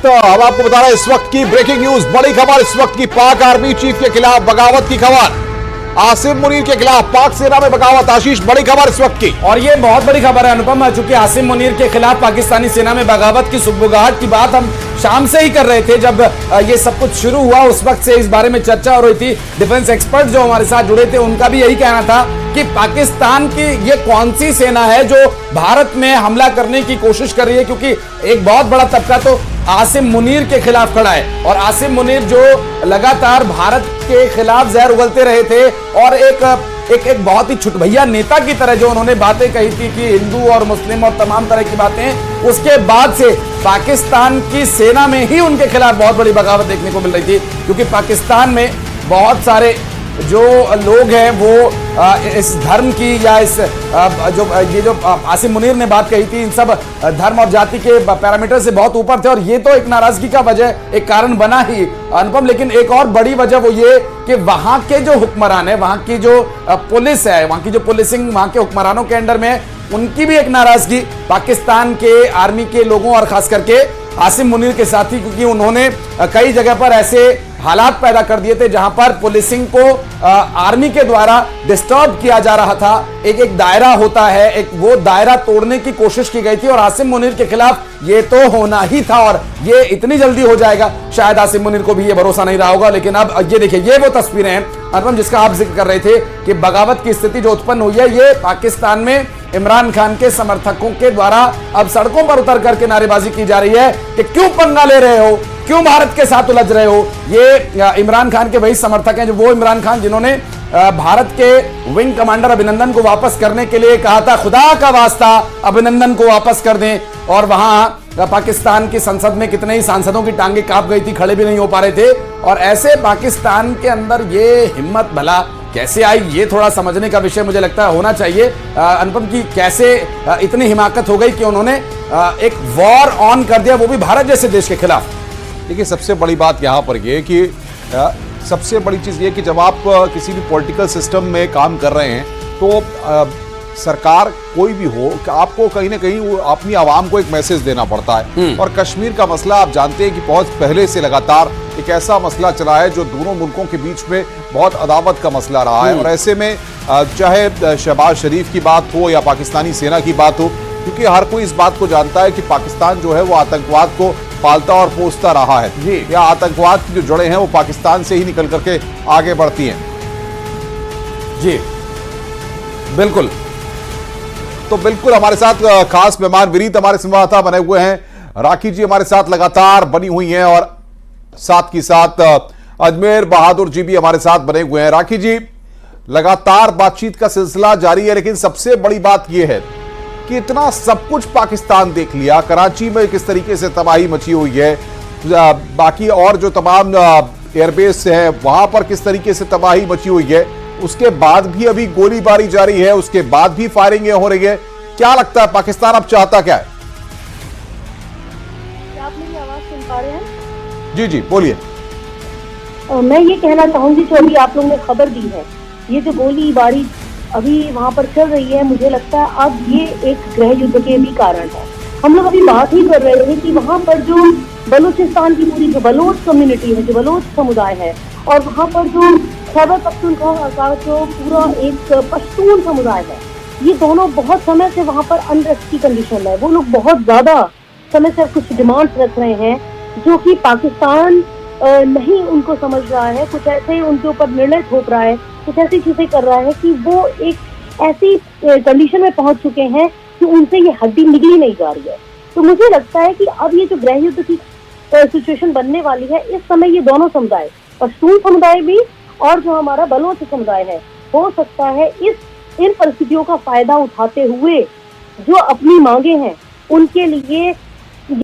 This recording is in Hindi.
वक्त हम आपको बता रहे हैं इस वक्त की ब्रेकिंग न्यूज, बड़ी खबर इस वक्त की। पाक आर्मी चीफ के खिलाफ बगावत की खबर, आसिम मुनीर के खिलाफ पाक सेना में बगावत। आशीष, बड़ी खबर इस वक्त की। और ये बहुत बड़ी खबर है अनुपम, चूंकि आसिम मुनीर के खिलाफ पाकिस्तानी सेना में बगावत की सुगबुगाहट की बात हम शाम से ही कर रहे थे। जब ये सब कुछ शुरू हुआ उस वक्त से इस बारे में चर्चा हो रही थी। डिफेंस एक्सपर्ट जो हमारे साथ जुड़े थे उनका भी यही कहना था कि पाकिस्तान की ये कौन सी सेना है जो भारत में हमला करने की कोशिश कर रही है, क्योंकि एक बहुत बड़ा तबका तो आसिम मुनीर के खिलाफ खड़ा है। और आसिम मुनीर जो लगातार भारत के खिलाफ जहर उगलते रहे थे और एक बहुत ही छुटभैया नेता की तरह जो उन्होंने बातें कही थी कि हिंदू और मुस्लिम और तमाम तरह की बातें, उसके बाद से पाकिस्तान की सेना में ही उनके खिलाफ बहुत बड़ी बगावत देखने को मिल रही थी। क्योंकि पाकिस्तान में बहुत सारे जो लोग हैं वो इस धर्म की या इस जो आसिम मुनीर ने बात कही थी, इन सब धर्म और जाति के पैरामीटर से बहुत ऊपर थे। और ये तो एक नाराजगी का वजह, एक कारण बना ही अनुपम। लेकिन एक और बड़ी वजह वो ये कि वहां के जो हुक्मरान है, वहां की जो पुलिस है, वहां की जो पुलिसिंग वहां के हुक्मरानों के अंडर में, उनकी भी एक नाराजगी पाकिस्तान के आर्मी के लोगों और खास करके आसिम मुनीर के साथी, क्योंकि उन्होंने कई जगह पर ऐसे हालात पैदा कर दिए थे जहां पर पुलिसिंग को आर्मी के द्वारा डिस्टर्ब किया जा रहा था। एक दायरा होता है, एक वो दायरा तोड़ने की कोशिश की गई थी और आसिम मुनीर के खिलाफ ये तो होना ही था। और ये इतनी जल्दी हो जाएगा शायद आसिम मुनीर को भी ये भरोसा नहीं रहा होगा। लेकिन अब ये देखिए, ये वो तस्वीरें हैं अनुपम जिसका आप जिक्र कर रहे थे कि बगावत की स्थिति जो उत्पन्न हुई है, ये पाकिस्तान में इमरान खान के समर्थकों के द्वारा अब सड़कों पर उतर करके नारेबाजी की जा रही है कि क्यों पंगा ले रहे हो, क्यों भारत के साथ उलझ रहे हो। ये इमरान खान के वही समर्थक हैं जो वो इमरान खान जिन्होंने भारत के विंग कमांडर अभिनंदन को वापस करने के लिए कहा था, खुदा का वास्ता अभिनंदन को वापस कर दें। और वहां पाकिस्तान की संसद में कितने ही सांसदों की टांगे कांप गई थी, खड़े भी नहीं हो पा रहे थे। और ऐसे पाकिस्तान के अंदर ये हिम्मत भला कैसे आई, ये थोड़ा समझने का विषय मुझे लगता है होना चाहिए अनुपम, की कैसे इतनी हिमाकत हो गई कि उन्होंने एक वॉर ऑन कर दिया, वो भी भारत जैसे देश के खिलाफ। देखिए, सबसे बड़ी बात यहाँ पर ये कि सबसे बड़ी चीज़ ये कि जब आप किसी भी पॉलिटिकल सिस्टम में काम कर रहे हैं तो सरकार कोई भी हो, आपको कहीं ना कहीं अपनी आवाम को एक मैसेज देना पड़ता है। और कश्मीर का मसला आप जानते हैं कि बहुत पहले से लगातार एक ऐसा मसला चला है जो दोनों मुल्कों के बीच में बहुत अदावत का मसला रहा है। और ऐसे में चाहे शहबाज शरीफ की बात हो या पाकिस्तानी सेना की बात हो, क्योंकि हर कोई इस बात को जानता है कि पाकिस्तान जो है वो आतंकवाद को पालता और पोसता रहा है, या आतंकवाद की जो जड़ें हैं वो पाकिस्तान से ही निकल करके आगे बढ़ती हैं। जी बिल्कुल। तो बिल्कुल हमारे साथ खास मेहमान विनीत हमारे संवाददाता बने हुए हैं, राखी जी हमारे साथ लगातार बनी हुई हैं और साथ की साथ अजमेर बहादुर जी भी हमारे साथ बने हुए हैं। राखी जी, लगातार बातचीत का सिलसिला जारी है, लेकिन सबसे बड़ी बात यह है कि इतना सब कुछ पाकिस्तान देख लिया, कराची में किस तरीके से तबाही मची हुई है, बाकी और जो तमाम एयरबेस है वहां पर किस तरीके से तबाही मची हुई है, उसके बाद भी अभी गोलीबारी जारी है, उसके बाद भी फायरिंग हो रही है। क्या लगता है पाकिस्तान अब चाहता क्या है? क्या आप मेरी आवाज सुन पा रहे हैं? जी जी बोलिए। मैं ये कहना चाहूंगी जो अभी आप लोगों ने खबर दी है, ये जो गोलीबारी अभी वहाँ पर चल रही है, मुझे लगता है अब ये एक गृह युद्ध के भी कारण है। हम लोग अभी बात ही कर रहे थे कि वहाँ पर जो बलूचिस्तान की पूरी जो बलोच कम्युनिटी है, जो बलोच समुदाय है, और वहाँ पर जो खैबर पख्तूनख्वा का जो पूरा एक पश्तून समुदाय है, ये दोनों बहुत समय से वहाँ पर अनरेस्ट की कंडीशन है। वो लोग बहुत ज्यादा समय से कुछ डिमांड्स रख रहे हैं जो कि पाकिस्तान नहीं उनको समझ रहा है, कुछ ऐसे उनके ऊपर निर्णय थोप रहा है, कुछ ऐसी चीजें कर रहा है कि वो एक ऐसी कंडीशन में पहुंच चुके हैं कि उनसे ये हड्डी निकली नहीं जा रही है। तो मुझे लगता है कि अब ये जो गृह युद्ध की सिचुएशन बनने वाली है, इस समय ये दोनों समुदाय, पश्तून समुदाय भी और जो हमारा बलोच समुदाय है, हो सकता है इन परिस्थितियों का फायदा उठाते हुए जो अपनी मांगे हैं उनके लिए